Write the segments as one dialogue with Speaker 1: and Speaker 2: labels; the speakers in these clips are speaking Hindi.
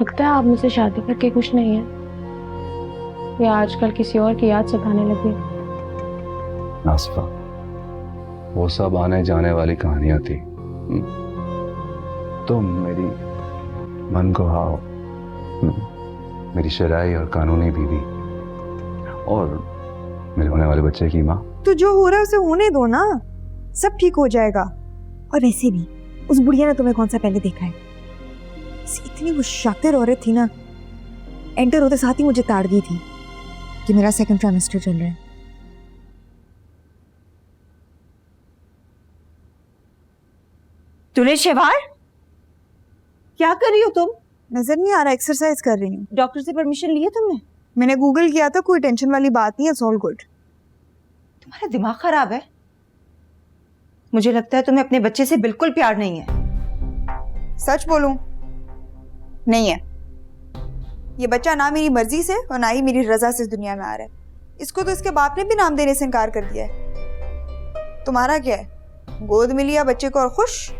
Speaker 1: लगता है आप मुझसे शादी करके खुश नहीं है, या आजकल किसी और की याद सताने लगी।
Speaker 2: आसफा, वो सब आने जाने वाली कहानियां थी। तुम मेरी मन को हाओ, मेरी शरई और कानूनी बीवी, और मेरे होने वाले बच्चे की माँ।
Speaker 3: तो जो हो रहा है उसे होने दो ना, सब ठीक हो जाएगा। और वैसे भी उस बुढ़िया ने तुम्हें कौन सा पहले देखा है? इतनी वो शातिर औरत थी ना, एंटर होते साथ ही मुझे ताड़ दी थी कि मेरा सेकंड ट्राइमेस्टर चल रहा है।
Speaker 4: तूने शेवार, क्या कर रही हो तुम?
Speaker 3: नजर नहीं आ रहा, एक्सरसाइज कर रही हूँ।
Speaker 4: डॉक्टर से परमिशन ली है तुमने?
Speaker 3: मैंने गूगल किया था, कोई टेंशन वाली बात नहीं है, इट्स ऑल गुड।
Speaker 4: तुम्हारा दिमाग खराब है। मुझे लगता है तुम्हें अपने बच्चे से बिल्कुल प्यार नहीं है।
Speaker 3: सच बोलूं, नहीं है। ये बच्चा ना मेरी मर्जी से और ना ही मेरी रजा से इस दुनिया में आ रहा है। इसको तो इसके बाप ने भी नाम देने से इनकार कर दिया है। तुम्हारा क्या है, गोद में लिया बच्चे को और खुश?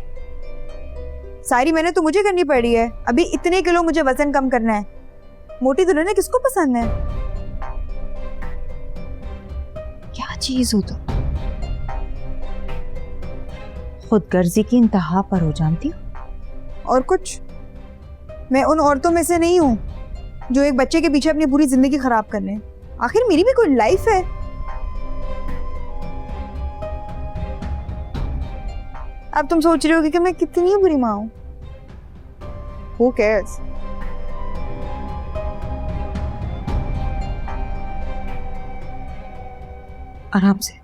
Speaker 3: सारी मेहनत तो मुझे करनी पड़ी है। अभी इतने किलो मुझे वजन कम करना है। मोटी दुल्हन किसको पसंद है?
Speaker 4: क्या चीज हो तुम? खुदगर्जी की इंतहा पर हो जानती हो।
Speaker 3: और कुछ, मैं उन औरतों में से नहीं हूं जो एक बच्चे के पीछे अपनी पूरी जिंदगी खराब कर लें। आखिर मेरी भी कोई लाइफ है। अब तुम सोच रहे होगे कि मैं कितनी बुरी माँ हूं। Who cares?
Speaker 4: आराम से,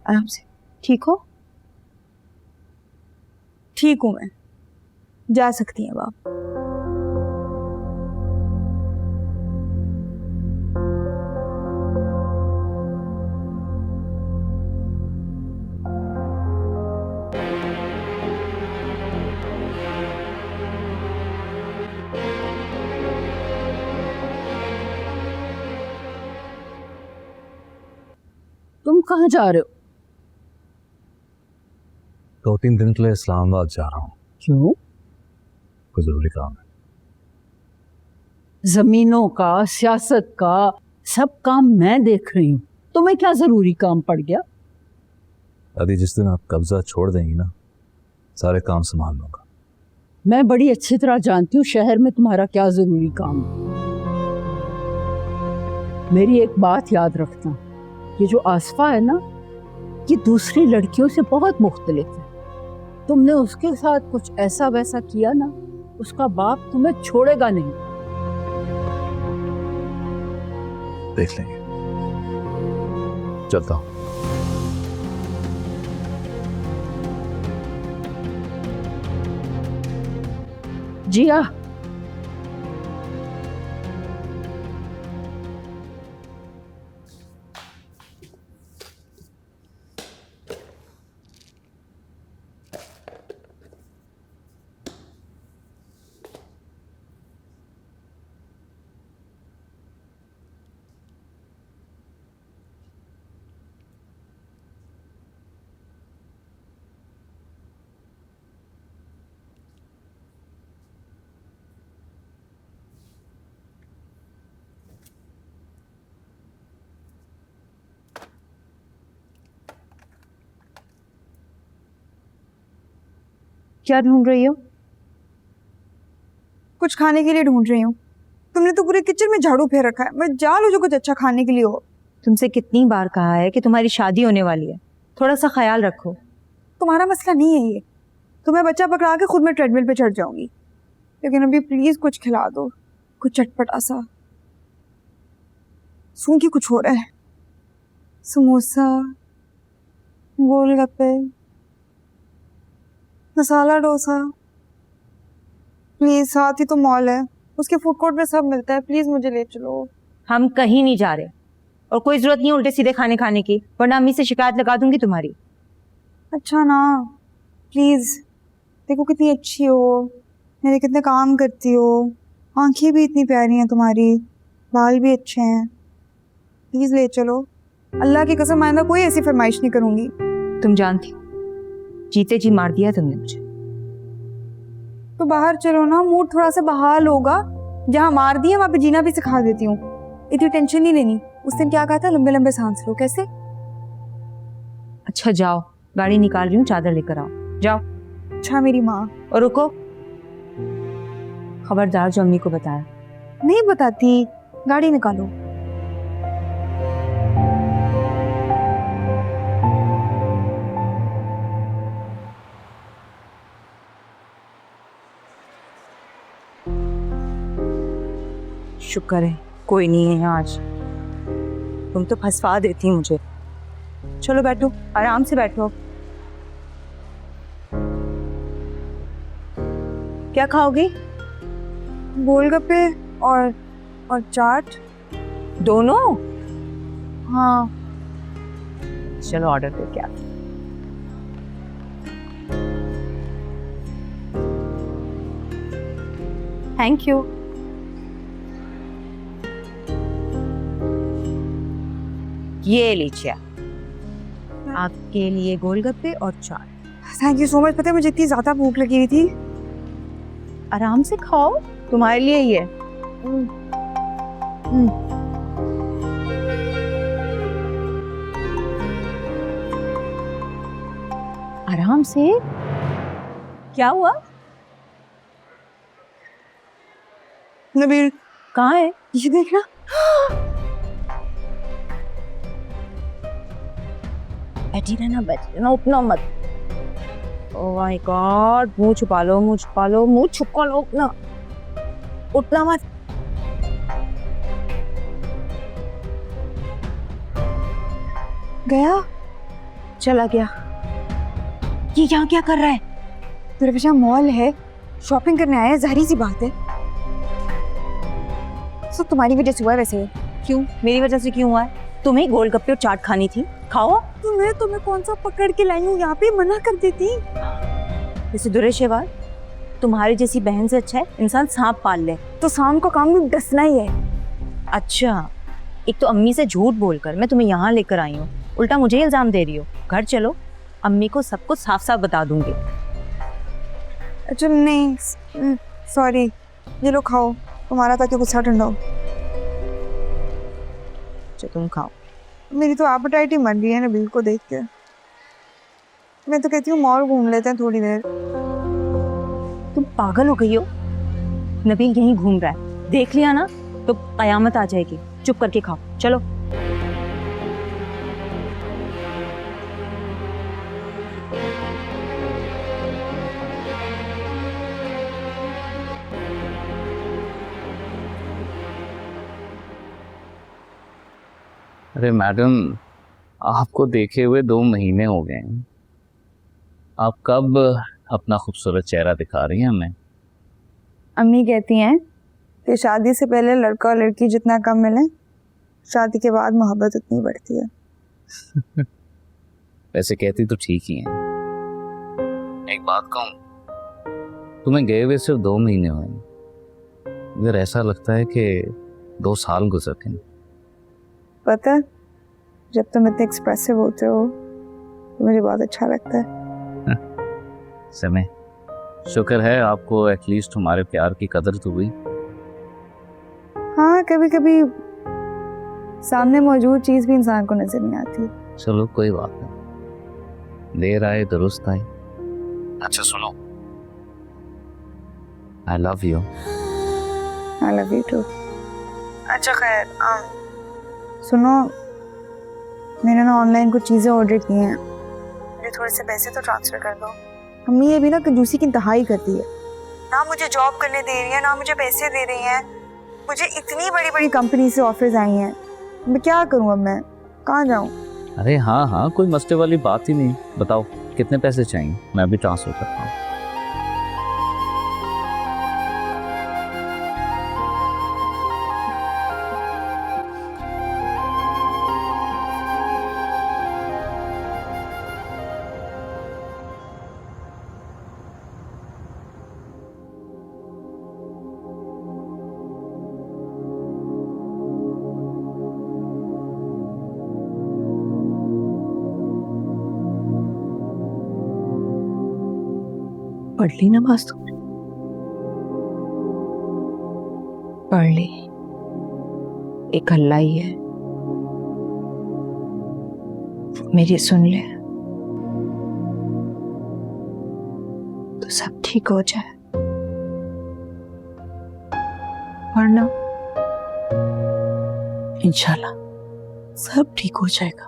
Speaker 4: आराम से। ठीक हो?
Speaker 3: ठीक हूं मैं, जा सकती हैं बाप।
Speaker 5: तुम कहाँ जा रहे हो?
Speaker 2: 2-3 दिन के लिए इस्लामाबाद जा रहा हूँ।
Speaker 5: क्यों?
Speaker 2: कोई जरूरी काम है।
Speaker 5: जमीनों का, सियासत का सब काम मैं देख रही हूँ, तुम्हें क्या जरूरी काम पड़ गया?
Speaker 2: दादी, जिस दिन आप कब्जा छोड़ देंगी ना, सारे काम संभाल लूंगा।
Speaker 5: मैं बड़ी अच्छी तरह जानती हूँ शहर में तुम्हारा क्या जरूरी काम है। मेरी एक बात याद रखना, ये जो आसफा है ना, ये दूसरी लड़कियों से बहुत मुख्तलिफ है। तुमने उसके साथ कुछ ऐसा वैसा किया ना, उसका बाप तुम्हें छोड़ेगा नहीं।
Speaker 2: देख लेंगे। चलता हूँ।
Speaker 5: जिया,
Speaker 4: क्या ढूंढ रही हो?
Speaker 3: कुछ खाने के लिए ढूंढ रही हूँ। तुमने तो पूरे किचन में झाड़ू फेर रखा है। मैं जा लो जो कुछ अच्छा खाने के लिए हो।
Speaker 4: तुमसे कितनी बार कहा है कि तुम्हारी शादी होने वाली है, थोड़ा सा ख्याल रखो।
Speaker 3: तुम्हारा मसला नहीं है ये। तुम्हें बच्चा पकड़ा के खुद मैं ट्रेडमिल पे चढ़ जाऊंगी। लेकिन अभी प्लीज कुछ खिला दो, कुछ चटपटा सा। सूंघी कुछ हो रहा है। समोसा, गोलगप्पे, मसाला डोसा। प्लीज, साथ ही तो मॉल है, उसके फूड कोर्ट में सब मिलता है। प्लीज मुझे ले चलो।
Speaker 4: हम कहीं नहीं जा रहे, और कोई जरूरत नहीं उल्टे सीधे खाने खाने की, वरना अम्मी से शिकायत लगा दूंगी तुम्हारी।
Speaker 3: अच्छा ना, प्लीज। देखो कितनी अच्छी हो, मेरे कितने काम करती हो, आंखें भी इतनी प्यारी हैं तुम्हारी, बाल भी अच्छे हैं। प्लीज ले चलो। अल्लाह की कसम, आइंदा कोई ऐसी फरमाइश नहीं करूंगी।
Speaker 4: तुम जानती हो, जीते जी मार दिया तुमने मुझे।
Speaker 3: तो बाहर चलो ना, मूड थोड़ा सा बहाल होगा। जहाँ मार दिए वहां पे जीना भी सिखा देती हूँ। इतनी टेंशन नहीं लेनी। उस दिन क्या कहा था, लंबे लंबे सांस लो। कैसे?
Speaker 4: अच्छा जाओ, गाड़ी निकाल रही हूँ, चादर लेकर आओ, जाओ।
Speaker 3: अच्छा मेरी माँ।
Speaker 4: और रुको, खबरदार जो अम्मी को बताया।
Speaker 3: नहीं बताती, गाड़ी निकालो।
Speaker 4: शुक्र है कोई नहीं है आज, तुम तो फंसवा देती मुझे। चलो बैठो, आराम से बैठो। क्या खाओगी?
Speaker 3: गोलगप्पे और चाट।
Speaker 4: दोनों?
Speaker 3: हाँ।
Speaker 4: चलो ऑर्डर करके आते।
Speaker 3: Thank you.
Speaker 4: ये लीजिए आपके लिए गोलगप्पे और chaat.
Speaker 3: Thank you so much. पता है मुझे इतनी ज्यादा भूख लगी हुई थी।
Speaker 4: आराम से खाओ, तुम्हारे लिए ही है। आराम से। क्या हुआ?
Speaker 3: नबील
Speaker 4: कहाँ है?
Speaker 3: ये देखना।
Speaker 4: बैठी रहना, उठना मत। ओह माय गॉड, मुंह छुपा लो, मुंह छुपा लो, मुंह छुपा लो अपना, उठना मत।
Speaker 3: गया?
Speaker 4: चला गया। ये यहाँ क्या कर रहा है?
Speaker 3: तेरे पीछे मॉल है, शॉपिंग करने आया है, जाहिर सी बात है। सब तुम्हारी वजह से हुआ है वैसे।
Speaker 4: क्यों? मेरी वजह से क्यों हुआ है? तुम्हें गोलगप्पे और चाट खानी थी, खाओ।
Speaker 3: तुम्हें कौन सा पकड़ के लाई हूँ यहाँ पे, मना कर देती।
Speaker 4: वैसे दुरेशेवार, तुम्हारी जैसी बहन से अच्छा है इंसान सांप पाल ले।
Speaker 3: तो शाम को काम भी डसना ही है।
Speaker 4: अच्छा, एक तो अम्मी से झूठ बोलकर मैं तुम्हें यहाँ लेकर आई हूँ, उल्टा मुझे इल्जाम दे रही हो। घर चलो, अम्मी को सब कुछ साफ साफ बता दूंगी।
Speaker 3: अच्छा नहीं, सॉरी। ये लो खाओ, तुम्हारा ताकि गुस्सा ठंडा हो।
Speaker 4: अच्छा तुम खाओ।
Speaker 3: मेरी तो एपेटाइट ही मर गई है नबील को देख के। मैं तो कहती हूँ मॉल घूम लेते हैं थोड़ी देर।
Speaker 4: तुम पागल हो गई हो? नबील यहीं घूम रहा है, देख लिया ना तो कयामत आ जाएगी। चुप करके खाओ, चलो।
Speaker 6: अरे मैडम, आपको देखे हुए 2 महीने हो गए हैं। आप कब अपना खूबसूरत चेहरा दिखा रही हैं हमें?
Speaker 3: अम्मी कहती हैं कि शादी से पहले लड़का और लड़की जितना कम मिले, शादी के बाद मोहब्बत उतनी बढ़ती है।
Speaker 6: वैसे कहती तो ठीक ही हैं। एक बात कहूँ, तुम्हें गए हुए सिर्फ 2 महीने हुए हैं, मगर ऐसा लगता है कि 2 साल गुजर गए।
Speaker 3: पता है, जब तुम इतने एक्सप्रेसिव होते हो तो मुझे बहुत अच्छा लगता है।
Speaker 6: समय, शुक्र है आपको एटलीस्ट हमारे प्यार की कदर तो हुई।
Speaker 3: हाँ, कभी कभी सामने मौजूद चीज भी इंसान को नजर नहीं आती।
Speaker 6: चलो कोई बात नहीं, देर आए दुरुस्त आए। अच्छा सुनो, I love you.
Speaker 3: I love you too. अच्छा खैर, सुनो, मैंने ना ऑनलाइन कुछ चीज़ें ऑर्डर की हैं, मुझे थोड़े से पैसे तो ट्रांसफ़र कर दो। अम्मी ये भी ना कंजूसी की इंतहाई करती है, ना मुझे जॉब करने दे रही है, ना मुझे पैसे दे रही हैं। मुझे इतनी बड़ी बड़ी कंपनी से ऑफर्स आई हैं, मैं क्या करूँ? अब मैं कहाँ जाऊँ?
Speaker 6: अरे हाँ हाँ, कोई मसले वाली बात ही नहीं। बताओ कितने पैसे चाहिए, मैं अभी ट्रांसफर करता हूँ।
Speaker 5: पढ़ ली नमाज तुमने?
Speaker 4: पढ़ ली, एक अल्लाह ही है, मेरी सुन ले तो सब ठीक हो जाए। वरना इंशाल्लाह सब ठीक हो जाएगा।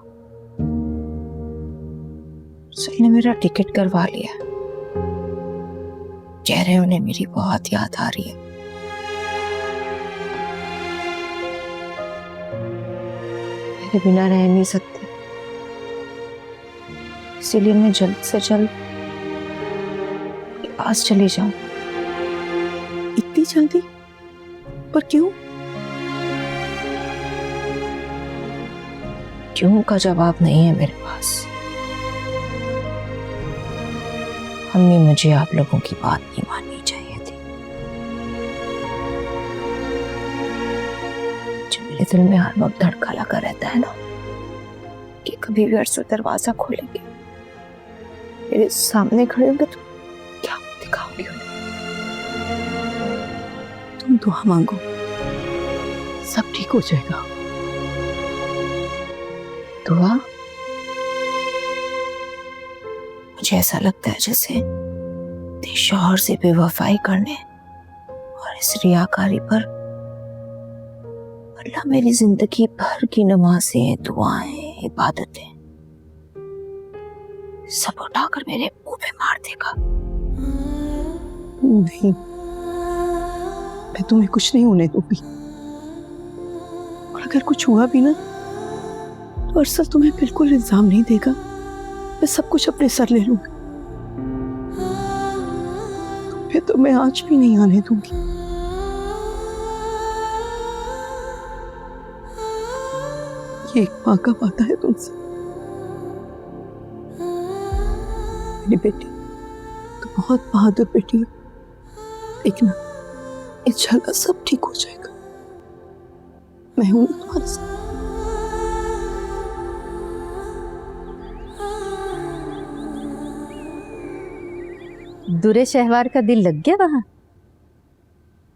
Speaker 4: सुन ने मेरा टिकट करवा लिया, कह रहे उन्हें मेरी बहुत याद आ रही है। मेरे बिना रह नहीं सकते, इसीलिए मैं जल्द से जल्द पास चली जाऊं। इतनी जल्दी? पर क्यों? क्यों का जवाब नहीं है मेरे पास। अम्मी, मुझे आप लोगों की बात नहीं माननी चाहिए थी। जो मेरे दिल में हर वक्त धड़का लगा रहता है ना कि कभी भी अरसू दरवाजा खोलेंगे, मेरे सामने खड़े होंगे तो क्या दिखाऊंगी उन्हें।
Speaker 5: तुम दुआ मांगो, सब ठीक हो जाएगा।
Speaker 4: दुआ? मुझे ऐसा लगता है जैसे तेरे शौहर से बेवफाई करने और इस रियाकारी पर अल्लाह मेरी जिंदगी भर की नमाजें, दुआएं, इबादतें सब उठाकर मेरे मुंह पे मार देगा।
Speaker 5: नहीं, मैं तुम्हें कुछ नहीं होने दूंगी। और अगर कुछ हुआ भी ना तो अरसल तुम्हें बिल्कुल इल्जाम नहीं देगा। मैं सब कुछ अपने सर ले लूंगी। तुम्हें तो मैं आज भी नहीं आने दूंगी। ये एक माँ का वादा है तुमसे। मेरी बेटी, तुम बहुत बहादुर बेटी हो। देखना, इंशाल्लाह सब ठीक हो जाएगा। मैं हूं तुम्हारे साथ।
Speaker 7: दुरे शहवार का दिल लग गया वहां?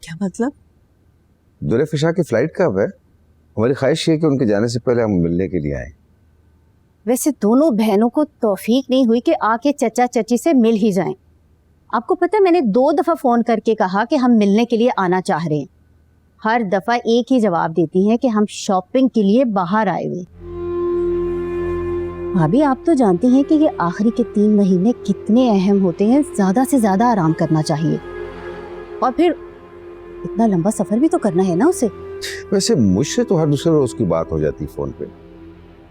Speaker 5: क्या मतलब?
Speaker 2: दुरे फिशा की फ्लाइट कब है? हमारी ख्वाहिश है कि उनके जाने से पहले हम मिलने के लिए आए।
Speaker 7: वैसे दोनों बहनों को तौफीक नहीं हुई कि आके चचा चची से मिल ही जाएं। आपको पता है, मैंने 2 दफा फोन करके कहा कि हम मिलने के लिए आना चाह रहे हैं। हर दफा एक ही जवाब देती हैं कि हम शॉपिंग के लिए बाहर आए हुए। भाभी, आप तो जानती हैं कि ये आखिरी के 3 महीने कितने अहम होते हैं। ज्यादा से ज्यादा आराम करना चाहिए, और फिर इतना लंबा सफर भी तो करना है ना उसे।
Speaker 2: वैसे मुझसे तो हर दूसरे रोज की बात हो जाती फोन पे।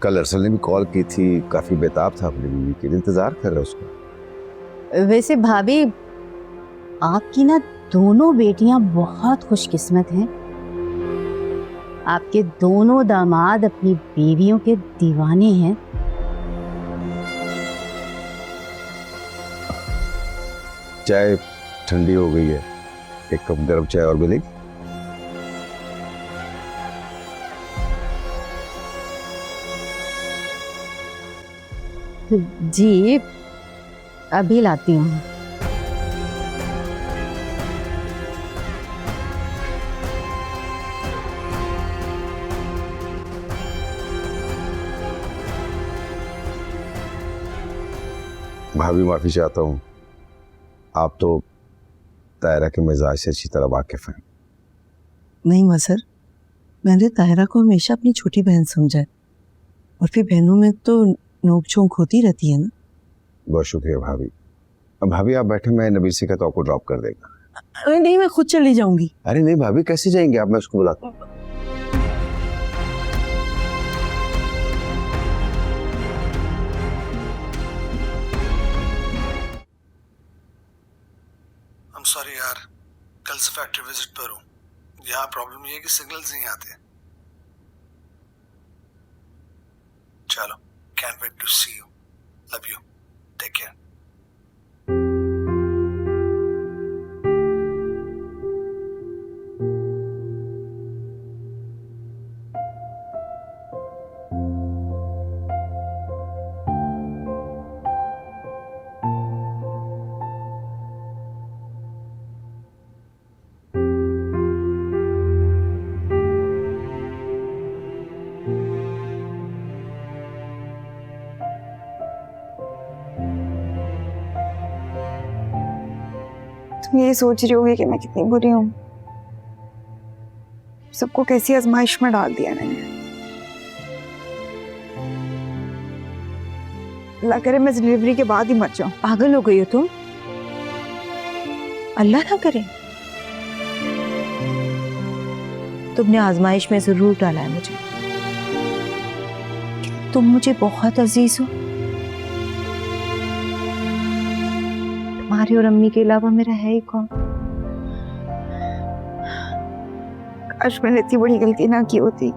Speaker 2: कल अरसल ने भी कॉल की थी, काफी बेताब था अपनी बीवी के लिए, इंतजार कर रहा उसका।
Speaker 7: वैसे भाभी, आपकी ना दोनों बेटियां बहुत खुशकिस्मत हैं। आपके दोनों दामाद अपनी बीवियों के दीवाने हैं।
Speaker 2: चाय ठंडी हो गई है, एक कप गर्म चाय और मिलेगी?
Speaker 7: जी, अभी लाती हूँ।
Speaker 2: भाभी, माफी चाहता हूँ। आप तो तायरा के मिजाज से अच्छी तरह वाकिफ हैं।
Speaker 5: नहीं मजहर, मैंने तायरा को हमेशा अपनी छोटी बहन समझा है, और फिर बहनों में तो नोक-झोंक होती रहती है ना।
Speaker 2: बहुत शुक्रिया भाभी। अब भाभी आप बैठे, मैं नबील से कहता हूँ आपको ड्रॉप कर देगा।
Speaker 5: अरे नहीं, मैं खुद चली जाऊंगी।
Speaker 2: अरे नहीं भाभी, कैसे जाएंगे आप? मैं उसको बुलाता हूँ।
Speaker 8: सॉरी यार, कल से फैक्ट्री विजिट पर हूँ। यहाँ प्रॉब्लम ये है कि सिग्नल्स नहीं आते। चलो, can wait to see you. Love you, take care.
Speaker 3: ये सोच रही होगी कि मैं कितनी बुरी हूँ, सबको कैसी आजमाइश में डाल दिया मैंने। अल्लाह करे मैं डिलीवरी के बाद ही मर जाऊं।
Speaker 4: पागल हो गई हो तुम? अल्लाह ना करे। तुमने आजमाइश में जरूर डाला है मुझे। तुम मुझे बहुत अजीज हो। तुम्हारे और अम्मी के अलावा मेरा है ही कौन?
Speaker 3: काश मैंने इतनी बड़ी गलती ना की होती,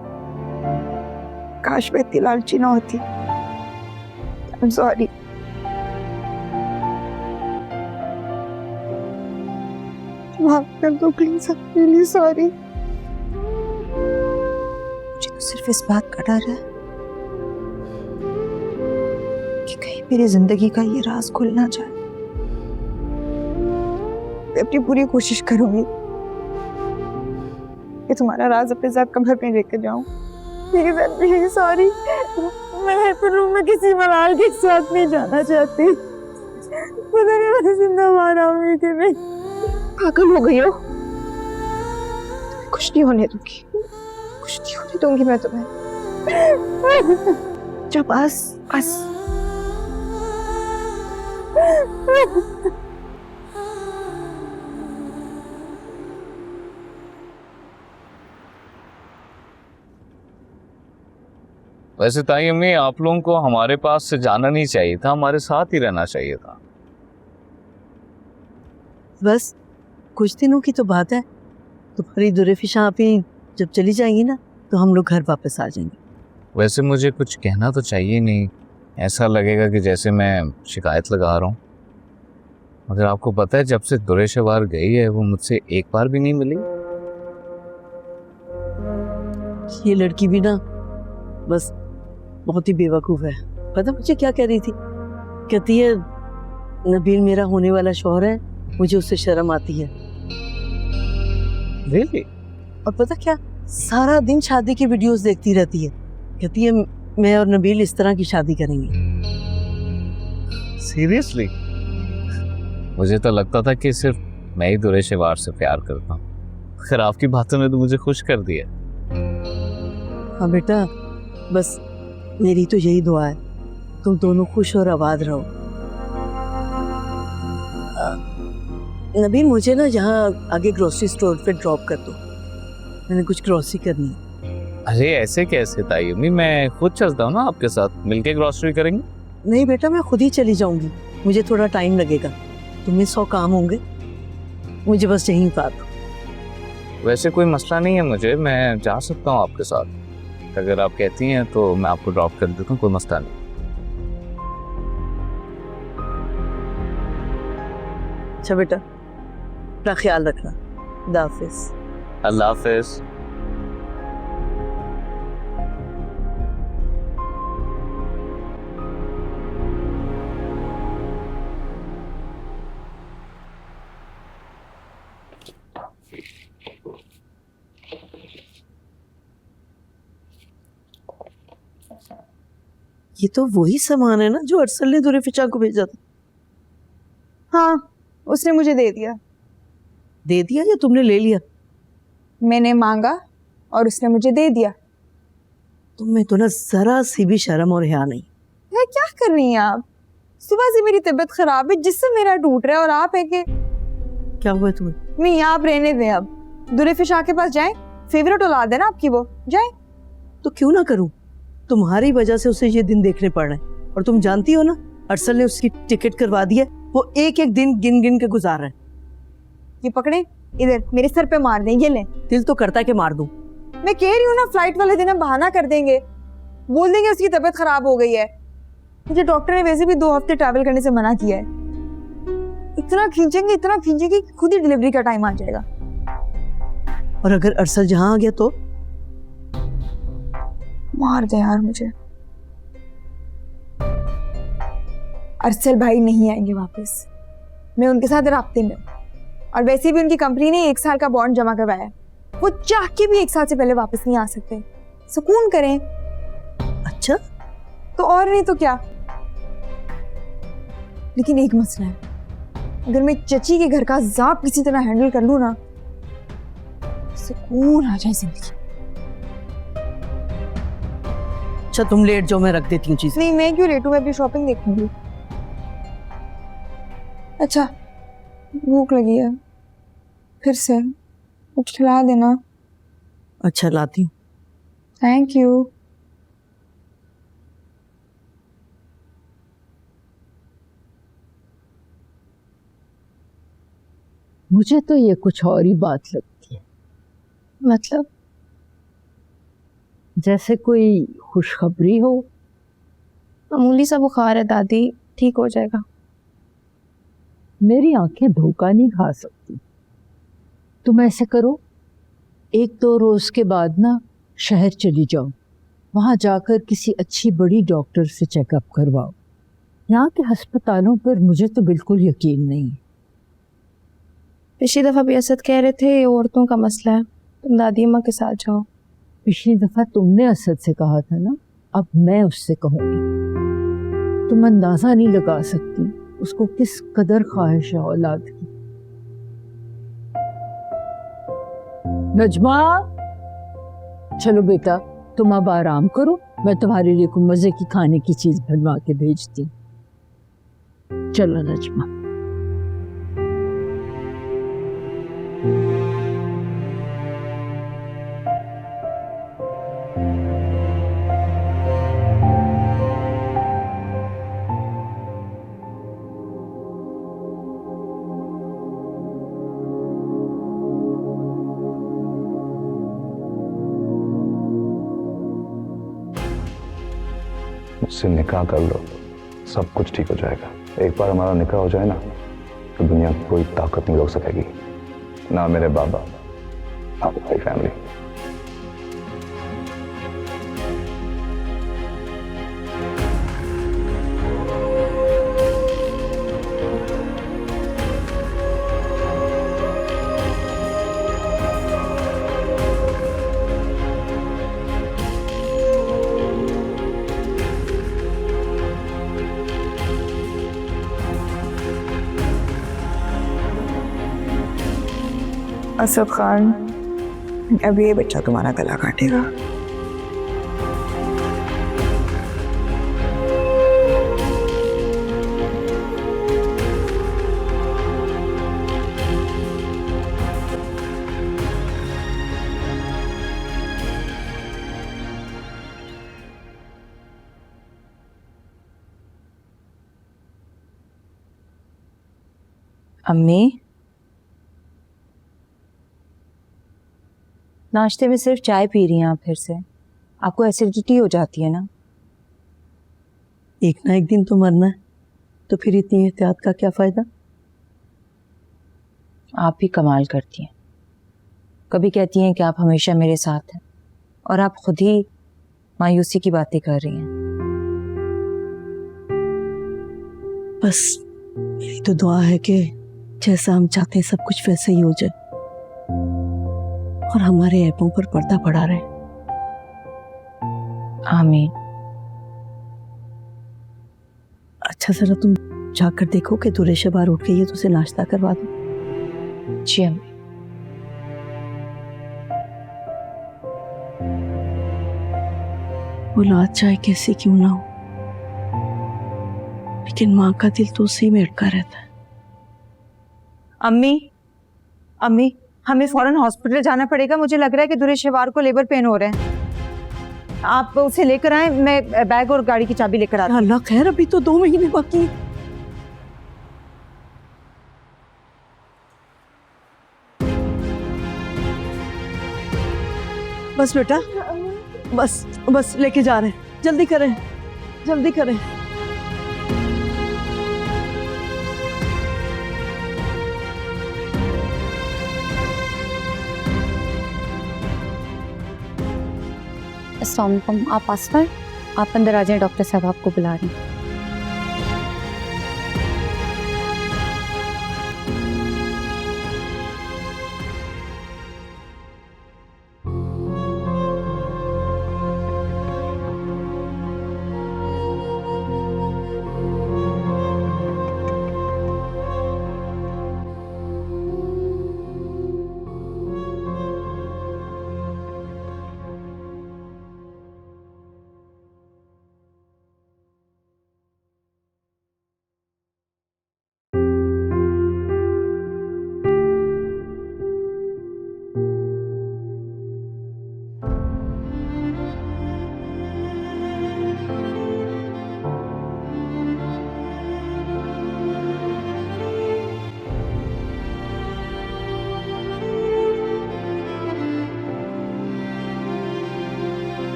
Speaker 3: काश मैं इतनी लालची ना होती। I'm sorry। माफ कर दो प्लीज, रियली सॉरी।
Speaker 4: मुझे तो सिर्फ इस बात का डर है कि कहीं मेरी जिंदगी का ये राज खुल ना जाए।
Speaker 3: मैं अपनी पूरी कोशिश करूंगी कि तुम्हारा राज अपने साथ कमर में लेकर जाऊं। Please sorry.
Speaker 4: मैं फिर रूम में किसी मलाल के साथ नहीं जाना चाहती। पता नहीं मैं जिंदा मारा हूँ कि नहीं।
Speaker 3: पागल हो गई हो? कुछ नहीं होने दूंगी, कुछ नहीं होने दूंगी मैं तुम्हें।
Speaker 4: जब बस बस।
Speaker 6: वैसे ताई अम्मी, आप लोगों को हमारे पास से जाना नहीं चाहिए था, हमारे साथ ही रहना चाहिए था।
Speaker 5: बस कुछ दिनों की तो बात है। तुम्हारी दुरेफिशा आप ही जब चली जाएंगी ना, तो हम लोग घर वापस आ जाएंगे।
Speaker 6: वैसे मुझे कुछ कहना तो चाहिए नहीं, ऐसा लगेगा कि जैसे मैं शिकायत लगा रहा हूँ। मगर आपको पता है, जब से दुरेशवार गई है वो मुझसे एक बार भी नहीं मिली।
Speaker 5: ये लड़की भी ना बस बहुत ही बेवकूफ़ है। पता मुझे क्या कह रही थी? कहती है नबील मेरा होने वाला शौहर है, मुझे उससे शर्म आती है।
Speaker 6: Really?
Speaker 5: और पता क्या, सारा दिन शादी की वीडियोस देखती रहती है। कहती है मैं और नबील इस तरह की शादी करेंगे।
Speaker 6: सीरियसली? मुझे तो लगता था कि सिर्फ मैं ही दुरेशवार से प्यार करता हूँ। खैर आपकी बातों ने तो मुझे खुश कर दिया।
Speaker 5: हाँ बेटा, बस मेरी तो यही दुआ है, तुम दोनों खुश और आबाद रहो। नबील मुझे ना यहाँ आगे ग्रोसरी स्टोर पे ड्रॉप कर दो, मैंने कुछ ग्रोसरी करनी है।
Speaker 6: अरे ऐसे कैसे ताई अम्मी, मैं खुद चलता हूँ ना आपके साथ, मिलके ग्रोसरी करेंगे।
Speaker 5: नहीं बेटा, मैं खुद ही चली जाऊंगी, मुझे थोड़ा टाइम लगेगा। तुम्हें 100 काम होंगे, मुझे बस यहीं उतार दो।
Speaker 6: वैसे कोई मसला नहीं है मुझे, मैं जा सकता हूँ आपके साथ। अगर आप कहती हैं तो मैं आपको ड्रॉप कर देता हूँ, कोई मसला नहीं।
Speaker 5: अच्छा बेटा, अपना ख्याल रखना। खुदा हाफिज।
Speaker 6: अल्लाह हाफिज।
Speaker 5: ये तो वही सामान है ना जो अरसल ने दुरेफिशा को भेजा था।
Speaker 3: हाँ, उसने मुझे दे दिया।
Speaker 5: दे दिया या तुमने ले लिया?
Speaker 3: मैंने मांगा और उसने मुझे दे दिया।
Speaker 5: तुम्हें तो ना जरा सी भी शर्म और हया नहीं।
Speaker 3: है क्या कर रही हैं आप? सुबह से मेरी तबीयत खराब है, जिससे मेरा टूट रहा है, और आप है कि
Speaker 5: क्या हुआ तुम्हें?
Speaker 3: नहीं, आप रहने दें। अब दुरेफिशा के पास जाएं, फेवरेट औलाद है ना आपकी, वो जाएं।
Speaker 5: तो क्यों ना करूं, तुम्हारी वजह से उसे ये दिन देखने पड़ रहे हैं। और तुम जानती हो ना, अरसल ने उसकी टिकट करवा दी है, वो एक एक दिन गिन गिन के गुजार रहे हैं।
Speaker 3: ये पकड़े, इधर मेरे सर पे मार दें, ये लें।
Speaker 5: दिल तो करता है कि मार दूं।
Speaker 3: मैं कह रही हूँ ना, फ्लाइट वाले दिन हम बहाना कर देंगे, बोल देंगे उसकी तबीयत खराब हो गई है। मुझे डॉक्टर ने वैसे भी 2 हफ्ते ट्रैवल करने से मना किया है। इतना खींचेंगे कि खुद ही डिलीवरी का टाइम आ जाएगा।
Speaker 5: और अगर अरसल जहां आ गया तो?
Speaker 3: मार दे यार मुझे। अरसल भाई नहीं आएंगे वापस, मैं उनके साथ राब्ते में हूँ। और वैसे भी उनकी कंपनी ने 1 साल का बॉन्ड जमा करवाया है, वो चाह के भी 1 साल से पहले वापस नहीं आ सकते। सुकून करें।
Speaker 5: अच्छा,
Speaker 3: तो और नहीं तो क्या। लेकिन एक मसला है, अगर मैं चची के घर का जाप किसी तरह हैंडल कर लूँ ना, सुकून आ जाए जिंदगी।
Speaker 9: अच्छा तुम लेट जाओ, मैं रख देती हूँ चीज।
Speaker 3: नहीं, मैं क्यों लेटूं, मैं अपनी शॉपिंग देखूंगी। अच्छा, भूख लगी है फिर से, कुछ खिला देना।
Speaker 9: अच्छा लाती हूँ।
Speaker 3: Thank you.
Speaker 5: मुझे तो ये कुछ और ही बात लगती है,
Speaker 1: मतलब?
Speaker 5: जैसे कोई खुशखबरी हो।
Speaker 1: मामूली सा बुखार है दादी, ठीक हो जाएगा।
Speaker 5: मेरी आंखें धोखा नहीं खा सकती। तुम ऐसे करो, 1-2 रोज के बाद ना शहर चली जाओ, वहां जाकर किसी अच्छी बड़ी डॉक्टर से चेकअप करवाओ। यहाँ के अस्पतालों पर मुझे तो बिल्कुल यकीन नहीं है।
Speaker 1: पिछली दफा भी असद कह रहे थे ये औरतों का मसला है, तुम दादी अम्मा के साथ जाओ।
Speaker 5: पिछली दफा तुमने असद से कहा था ना, अब मैं उससे कहूंगी। तुम अंदाजा नहीं लगा सकती उसको किस कदर ख्वाहिश है औलाद की। नजमा, चलो बेटा तुम अब आराम करो, मैं तुम्हारे लिए कोई मजे की खाने की चीज बनवा के भेजती हूँ। चलो नजमा।
Speaker 2: मुझसे निकाह कर लो, सब कुछ ठीक हो जाएगा। एक बार हमारा निकाह हो जाए ना, तो दुनिया की कोई ताकत नहीं रोक सकेगी, ना मेरे बाबा, ना मेरी फैमिली।
Speaker 3: असद खान, अब ये बच्चा तुम्हारा गला काटेगा।
Speaker 4: अम्मी, नाश्ते में सिर्फ चाय पी रही हैं आप फिर से? आपको एसिडिटी हो जाती है ना?
Speaker 9: एक ना एक दिन तो मरना है, तो फिर इतनी एहतियात का क्या फायदा?
Speaker 4: आप भी कमाल करती हैं। कभी कहती हैं कि आप हमेशा मेरे साथ हैं, और आप खुद ही मायूसी की बातें कर रही हैं।
Speaker 9: बस मेरी तो दुआ है कि जैसा हम चाहते हैं सब कुछ वैसे ही हो जाए और हमारे ऐपों पर पर्दा पड़ा रहे।
Speaker 4: आमीन।
Speaker 9: अच्छा जरा तुम जाकर देखो कि दुरेशा बाहर उठ गई है तो उसे नाश्ता करवा दो।
Speaker 4: जी अम्मी।
Speaker 9: औलाद चाहे कैसी क्यों ना हो, लेकिन माँ का दिल तो उसी में अटका रहता है।
Speaker 4: अम्मी, अम्मी, हमें फौरन हॉस्पिटल जाना पड़ेगा। मुझे लग रहा है कि दुरेशवार को लेबर पेन हो रहे हैं। आप उसे लेकर आए, मैं बैग और गाड़ी की चाबी लेकर आती हूँ।
Speaker 9: अल्लाह खैर, अभी तो 2 महीने बाकी हैं। बस बेटा, बस बस लेके जा रहे हैं, जल्दी करें, जल्दी करें।
Speaker 1: अस्सलाम वालेकुम, आप आसफा, आप अंदर आ जाएं, डॉक्टर साहब आपको बुला रहे हैं।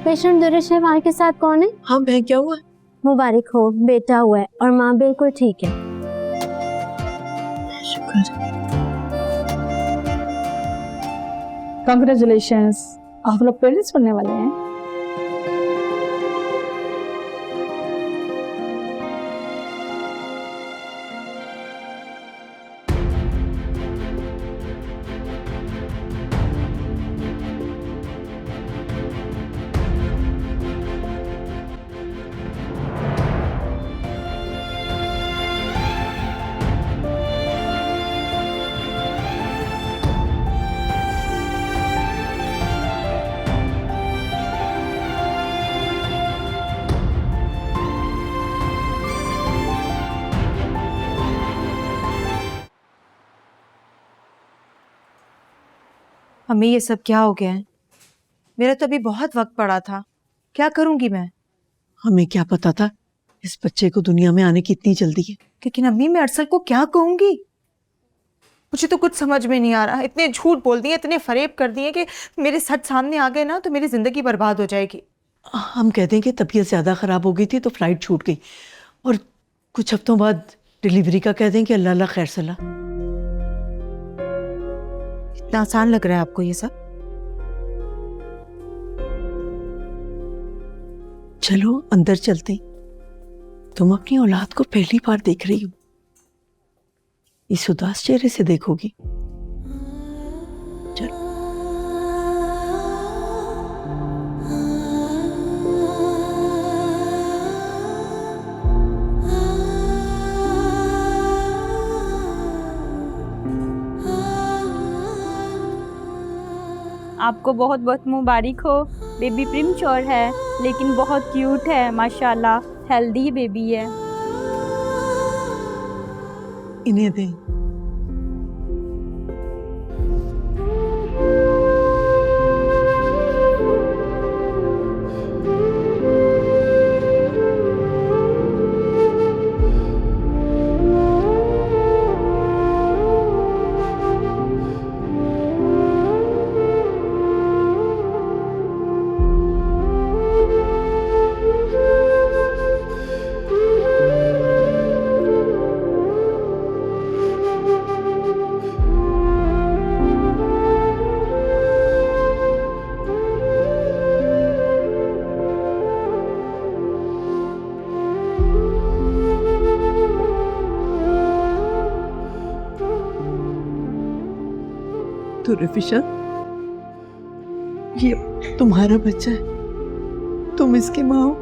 Speaker 10: पेशेंट दुरेशेवार के साथ कौन है?
Speaker 9: हाँ मैं, क्या हुआ?
Speaker 10: मुबारक हो, बेटा हुआ है और माँ बिल्कुल ठीक है।
Speaker 9: शुक्र।
Speaker 11: कांग्रेचुलेशंस, आप लोग पेरेंट्स बनने वाले हैं।
Speaker 4: अम्मी ये सब क्या हो गया है? मेरा तो अभी बहुत वक्त पड़ा था, क्या करूंगी मैं?
Speaker 9: हमें क्या पता था इस बच्चे को दुनिया में आने की इतनी जल्दी है।
Speaker 4: लेकिन अम्मी मैं अरसल को क्या कहूंगी? मुझे तो कुछ समझ में नहीं आ रहा। इतने झूठ बोल दिए, इतने फरेब कर दिए कि मेरे सच सामने आ गए ना तो मेरी जिंदगी बर्बाद हो जाएगी।
Speaker 9: हम कह दें कि तबीयत ज़्यादा ख़राब हो गई थी तो फ्लाइट छूट गई, और कुछ हफ्तों बाद डिलीवरी का कह दें कि अल्लाह अल्लाह खैर सला।
Speaker 4: इतना आसान लग रहा है आपको ये सब?
Speaker 9: चलो अंदर चलते। तुम अपनी औलाद को पहली बार देख रही हो, इस उदास चेहरे से देखोगी। चलो।
Speaker 10: आपको बहुत बहुत मुबारक हो। बेबी प्रीमच्योर है लेकिन बहुत क्यूट है, माशाल्लाह, हेल्दी बेबी है।
Speaker 9: इन्हें दें। तो रफीशा, ये तुम्हारा बच्चा है, तुम इसकी माँ हो।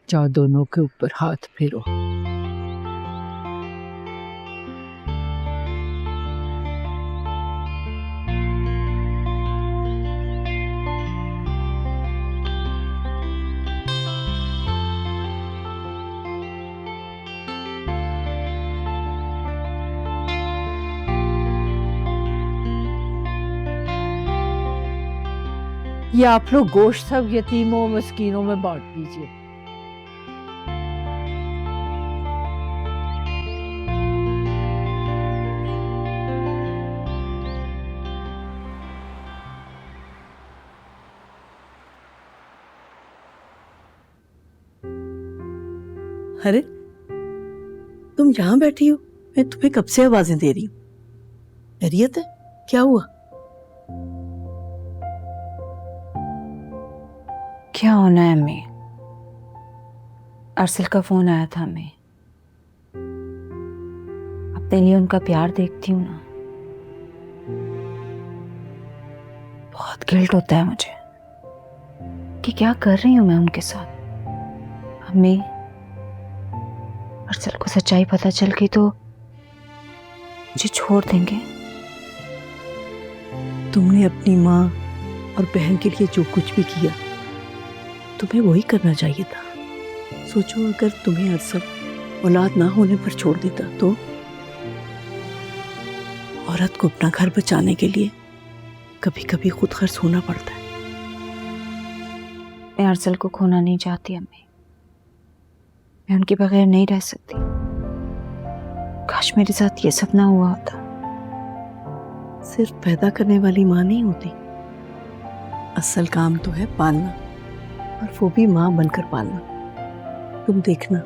Speaker 5: जाओ दोनों के ऊपर हाथ फेरो। ये आप लोग गोश्त सब यतीमों मस्कीनों में बांट दीजिए।
Speaker 9: अरे तुम यहाँ बैठी हो, मैं तुम्हें कब से आवाजें दे रही हूँ। खैरियत है? क्या हुआ?
Speaker 12: क्या होना है अम्मी? अरसल का फोन आया था हमें। अपने लिए उनका प्यार देखती हूँ ना, बहुत गिल्ट होता है मुझे कि क्या कर रही हूँ मैं उनके साथ। अम्मी, अरसल को सच्चाई पता चल गई तो मुझे छोड़ देंगे।
Speaker 9: तुमने अपनी माँ और बहन के लिए जो कुछ भी किया, तुम्हें वही करना चाहिए था। सोचो अगर तुम्हें अरसल औलाद ना होने पर छोड़ देता तो? औरत को अपना घर बचाने के लिए कभी कभी खुद खर्च होना पड़ता है।
Speaker 12: मैं अर्सल को खोना नहीं चाहती अम्मी, मैं उनके बगैर नहीं रह सकती। काश मेरे साथ ये सब ना हुआ होता।
Speaker 9: सिर्फ पैदा करने वाली माँ नहीं होती, असल काम तो है पालना, और वो भी माँ बनकर पालना। तुम देखना,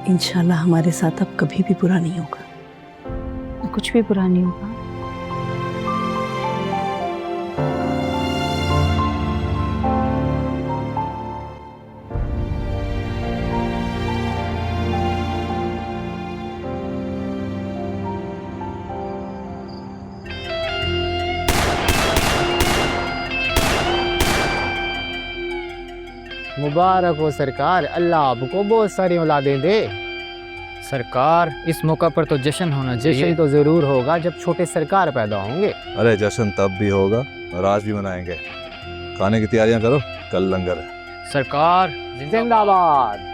Speaker 9: इंशाल्लाह हमारे साथ अब कभी भी बुरा नहीं होगा।
Speaker 12: कुछ भी बुरा नहीं होगा।
Speaker 13: मुबारक हो सरकार, अल्लाह आपको बहुत सारी औलादें दे।
Speaker 6: सरकार, इस मौका पर तो जश्न होना चाहिए।
Speaker 13: जश्न तो जरूर होगा जब छोटे सरकार पैदा होंगे।
Speaker 2: अरे जश्न तब भी होगा और आज भी मनाएंगे। खाने की तैयारियां करो, कल लंगर है।
Speaker 6: सरकार
Speaker 13: जिंदाबाद।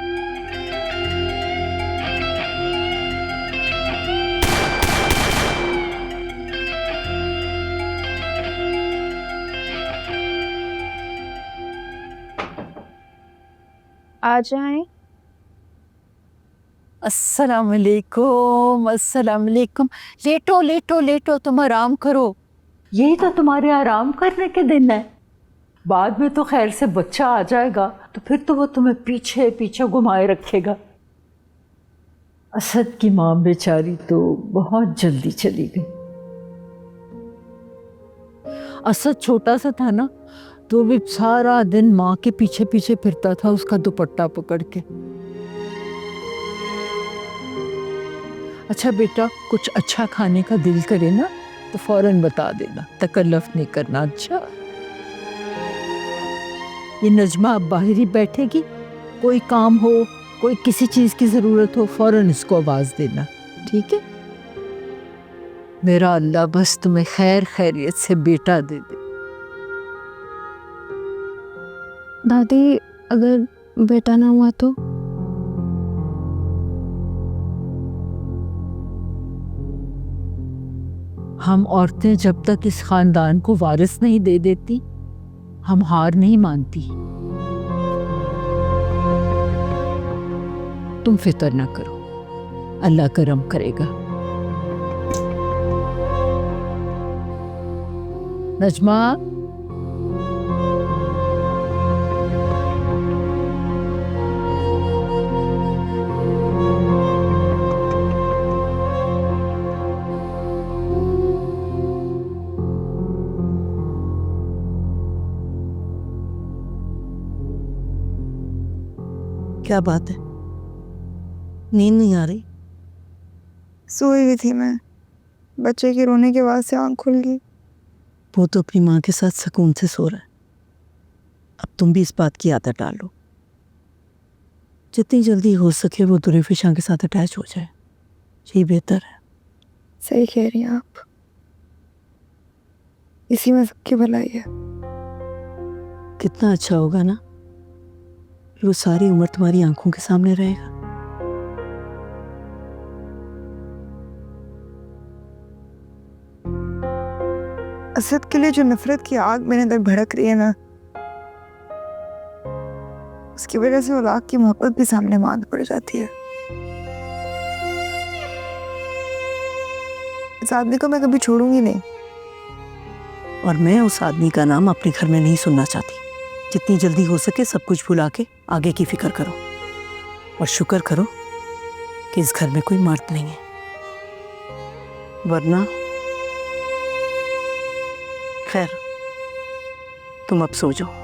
Speaker 1: आ जाएं।
Speaker 5: अस्सलाम वालेकुम, अस्सलाम वालेकुम। लेटो लेटो लेटो, तुम आराम करो। यही तो तुम्हारे आराम करने के दिन है। बाद में तो खैर से बच्चा आ जाएगा तो फिर तो वो तुम्हें पीछे पीछे घुमाए रखेगा। असद की माँ बेचारी तो बहुत जल्दी चली गई। असद छोटा सा था ना, तो भी सारा दिन माँ के पीछे पीछे फिरता था उसका दुपट्टा पकड़ के। अच्छा बेटा, कुछ अच्छा खाने का दिल करे ना तो फौरन बता देना, तकल्लुफ नहीं करना। अच्छा, ये नजमा अब बाहर ही बैठेगी, कोई काम हो, कोई किसी चीज की जरूरत हो, फौरन इसको आवाज देना, ठीक है? मेरा अल्लाह बस तुम्हें खैर खैरियत से बेटा दे दे।
Speaker 1: दादी, अगर बेटा ना हुआ तो?
Speaker 5: हम औरतें जब तक इस खानदान को वारिस नहीं दे देती, हम हार नहीं मानती। तुम फिक्र ना करो, अल्लाह करम करेगा। नजमा,
Speaker 9: क्या बात है, नींद नहीं आ रही?
Speaker 3: सोई हुई थी मैं, बच्चे के रोने के बाद से आंख खुल गई।
Speaker 9: वो तो अपनी माँ के साथ सुकून से सो रहा है। अब तुम भी इस बात की आदत डाल लो, जितनी जल्दी हो सके वो दुरेफिशा के साथ अटैच हो जाए, यही बेहतर है।
Speaker 3: सही कह रही हैं आप, इसी में सबकी भलाई है।
Speaker 9: कितना अच्छा होगा ना, वो सारी उम्र तुम्हारी आंखों के सामने रहेगा।
Speaker 3: असद के लिए जो नफरत की आग मेरे अंदर भड़क रही है ना, उसकी वजह से औलाद की मोहब्बत भी सामने मांद पड़ जाती है। इस आदमी को मैं कभी छोड़ूंगी नहीं,
Speaker 9: और मैं उस आदमी का नाम अपने घर में नहीं सुनना चाहती। जितनी जल्दी हो सके सब कुछ भुला के आगे की फिक्र करो, और शुक्र करो कि इस घर में कोई मर्द नहीं है, वरना खैर तुम अब सो जाओ।